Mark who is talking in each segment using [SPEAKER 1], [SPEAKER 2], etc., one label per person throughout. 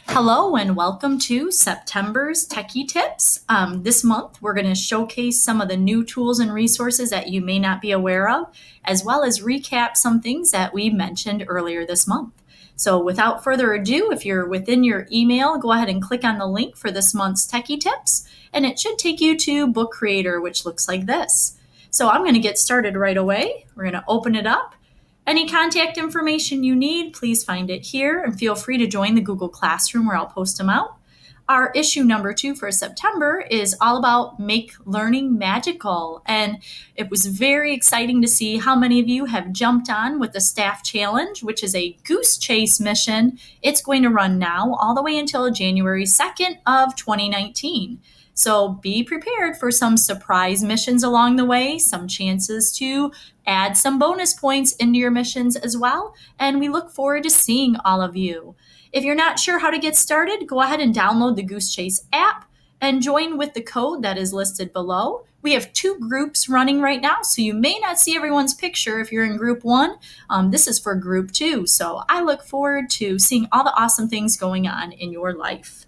[SPEAKER 1] Hello and welcome to September's Techie Tips. This month, we're going to showcase some of the new tools and resources that you may not be aware of, as well as recap some things that we mentioned earlier this month. So without further ado, if you're within your email, go ahead and click on the link for this month's Techie Tips, and it should take you to Book Creator, which looks like this. So I'm going to get started right away. We're going to open it up. Any contact information you need, please find it here and feel free to join the Google Classroom where I'll post them out. Our issue number 2 for September is all about Make Learning Magical. And it was very exciting to see how many of you have jumped on with the staff challenge, which is a goose chase mission. It's going to run now all the way until January 2nd of 2019. So be prepared for some surprise missions along the way, some chances to add some bonus points into your missions as well. And we look forward to seeing all of you. If you're not sure how to get started, go ahead and download the Goose Chase app and join with the code that is listed below. We have 2 groups running right now, so you may not see everyone's picture if you're in group 1. This is for group 2, so I look forward to seeing all the awesome things going on in your life.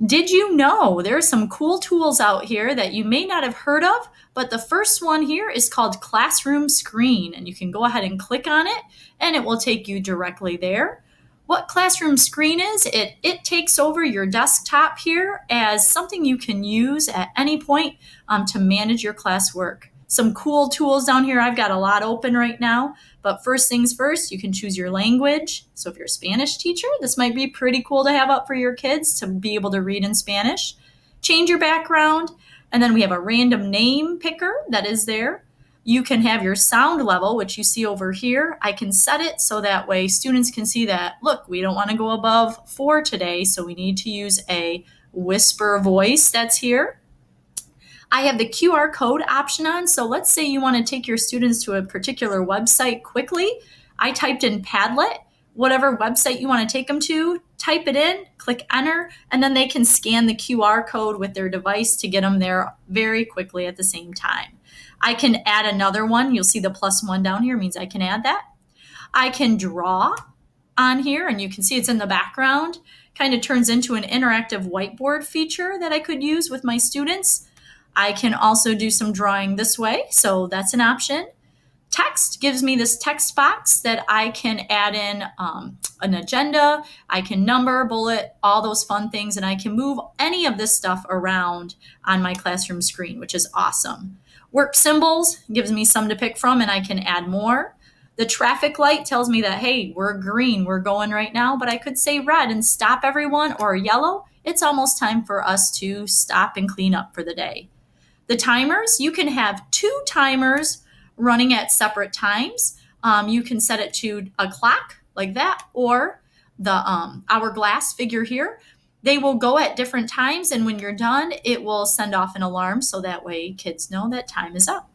[SPEAKER 1] Did you know there are some cool tools out here that you may not have heard of, but the first one here is called Classroom Screen, and you can go ahead and click on it, and it will take you directly there. What Classroom Screen is, it takes over your desktop here as something you can use at any point to manage your classwork. Some cool tools down here. I've got a lot open right now, but first things first, you can choose your language. So if you're a Spanish teacher, this might be pretty cool to have up for your kids to be able to read in Spanish. Change your background, and then we have a random name picker that is there. You can have your sound level, which you see over here. I can set it so that way students can see that, look, we don't want to go above 4 today, so we need to use a whisper voice that's here. I have the QR code option on, so let's say you want to take your students to a particular website quickly. I typed in Padlet, whatever website you want to take them to, type it in, click enter, and then they can scan the QR code with their device to get them there very quickly at the same time. I can add another one. You'll see the +1 down here means I can add that. I can draw on here, and you can see it's in the background. Kind of turns into an interactive whiteboard feature that I could use with my students. I can also do some drawing this way, so that's an option. Text gives me this text box that I can add in an agenda, I can number, bullet, all those fun things, and I can move any of this stuff around on my classroom screen, which is awesome. Work symbols gives me some to pick from, and I can add more. The traffic light tells me that, hey, we're green, we're going right now, but I could say red and stop everyone, or yellow. It's almost time for us to stop and clean up for the day. The timers, you can have 2 timers running at separate times. You can set it to a clock like that, or the hourglass figure here. They will go at different times, and when you're done, it will send off an alarm so that way kids know that time is up.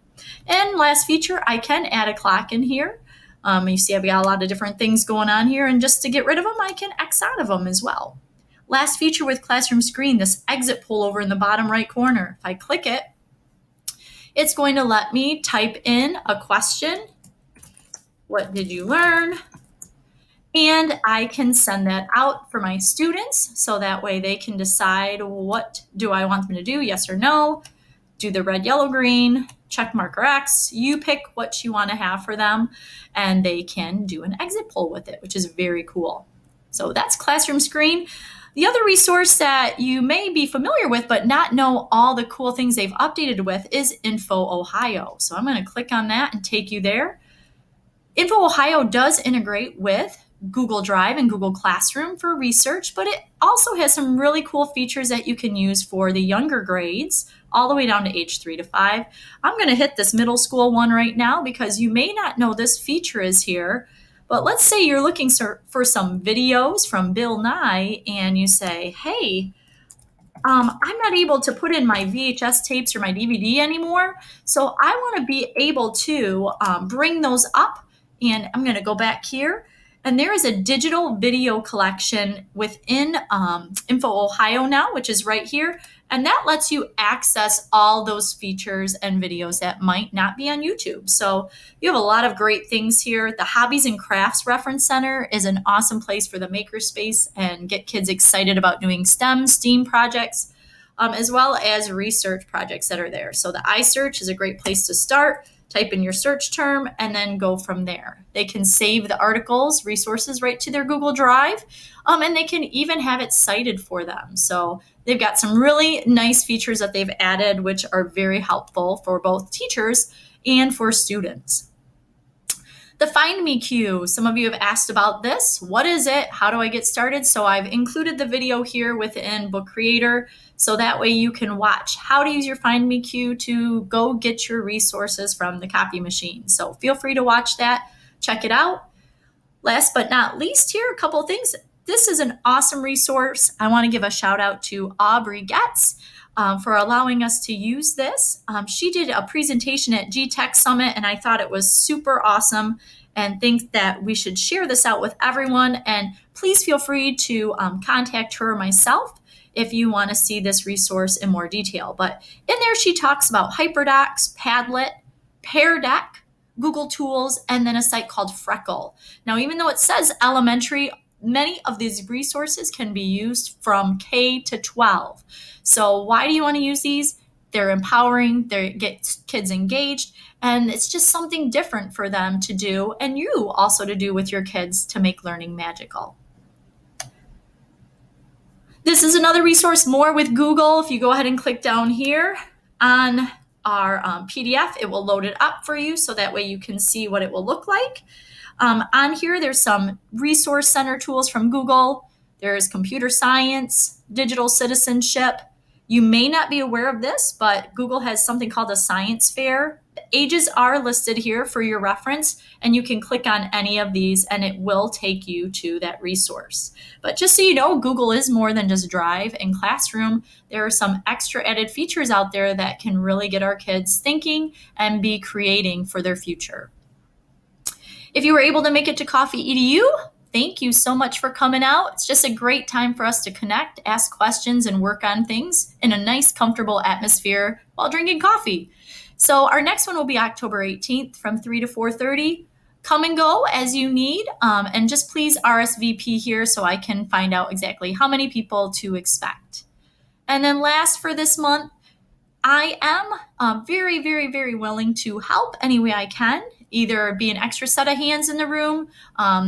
[SPEAKER 1] And last feature, I can add a clock in here. You see I've got a lot of different things going on here, and just to get rid of them, I can X out of them as well. Last feature with Classroom Screen, this exit pull over in the bottom right corner. If I click it, it's going to let me type in a question. What did you learn? And I can send that out for my students so that way they can decide, what do I want them to do, yes or no, do the red, yellow, green, check mark or X. You pick what you want to have for them, and they can do an exit poll with it, which is very cool. So that's Classroom Screen. The other resource that you may be familiar with but not know all the cool things they've updated with is Info Ohio. So I'm going to click on that and take you there. Info Ohio does integrate with Google Drive and Google Classroom for research, but it also has some really cool features that you can use for the younger grades, all the way down to age 3 to 5. I'm going to hit this middle school one right now because you may not know this feature is here. But let's say you're looking for some videos from Bill Nye and you say, hey, I'm not able to put in my VHS tapes or my DVD anymore, so I want to be able to bring those up. And I'm going to go back here And there is a digital video collection within Info Ohio now, which is right here. And that lets you access all those features and videos that might not be on YouTube. So you have a lot of great things here. The Hobbies and Crafts Reference Center is an awesome place for the makerspace and get kids excited about doing STEAM projects, as well as research projects that are there. So the iSearch is a great place to start. Type in your search term and then go from there. They can save the articles, resources right to their Google Drive, and they can even have it cited for them. So they've got some really nice features that they've added, which are very helpful for both teachers and for students. The Find Me queue. Some of you have asked about this. What is it? How do I get started? So I've included the video here within Book Creator, so that way you can watch how to use your Find Me queue to go get your resources from the copy machine. So feel free to watch that, check it out. Last but not least here, a couple of things. This is an awesome resource. I want to give a shout out to Aubrey Getz for allowing us to use this. She did a presentation at G-Tech Summit, and I thought it was super awesome and think that we should share this out with everyone. And please feel free to contact her or myself if you want to see this resource in more detail. But in there, she talks about HyperDocs, Padlet, Pear Deck, Google Tools, and then a site called Freckle. Now, even though it says elementary, many of these resources can be used from K to 12. So why do you want to use these? They're empowering, they get kids engaged, and it's just something different for them to do, and you also to do with your kids to make learning magical. This is another resource, more with Google. If you go ahead and click down here on our PDF, it will load it up for you so that way you can see what it will look like. On here, there's some resource center tools from Google. There's computer science, digital citizenship. You may not be aware of this, but Google has something called a science fair. The ages are listed here for your reference, and you can click on any of these and it will take you to that resource. But just so you know, Google is more than just Drive and Classroom. There are some extra added features out there that can really get our kids thinking and be creating for their future. If you were able to make it to Coffee EDU, thank you so much for coming out. It's just a great time for us to connect, ask questions, and work on things in a nice, comfortable atmosphere while drinking coffee. So our next one will be October 18th from 3 to 4:30. Come and go as you need, and just please RSVP here so I can find out exactly how many people to expect. And then last for this month, I am very, very, very willing to help any way I can. Either be an extra set of hands in the room,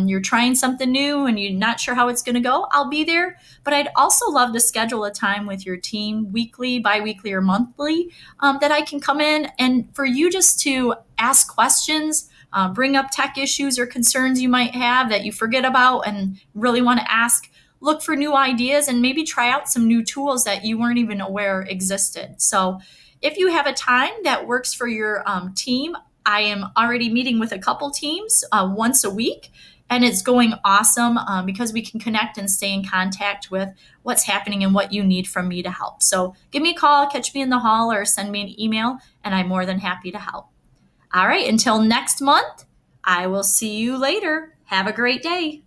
[SPEAKER 1] you're trying something new and you're not sure how it's going to go, I'll be there. But I'd also love to schedule a time with your team weekly, bi-weekly, or monthly that I can come in and for you just to ask questions, bring up tech issues or concerns you might have that you forget about and really want to ask. Look for new ideas and maybe try out some new tools that you weren't even aware existed. So if you have a time that works for your team, I am already meeting with a couple teams once a week, and it's going awesome because we can connect and stay in contact with what's happening and what you need from me to help. So give me a call, catch me in the hall, or send me an email, and I'm more than happy to help. All right, until next month, I will see you later. Have a great day.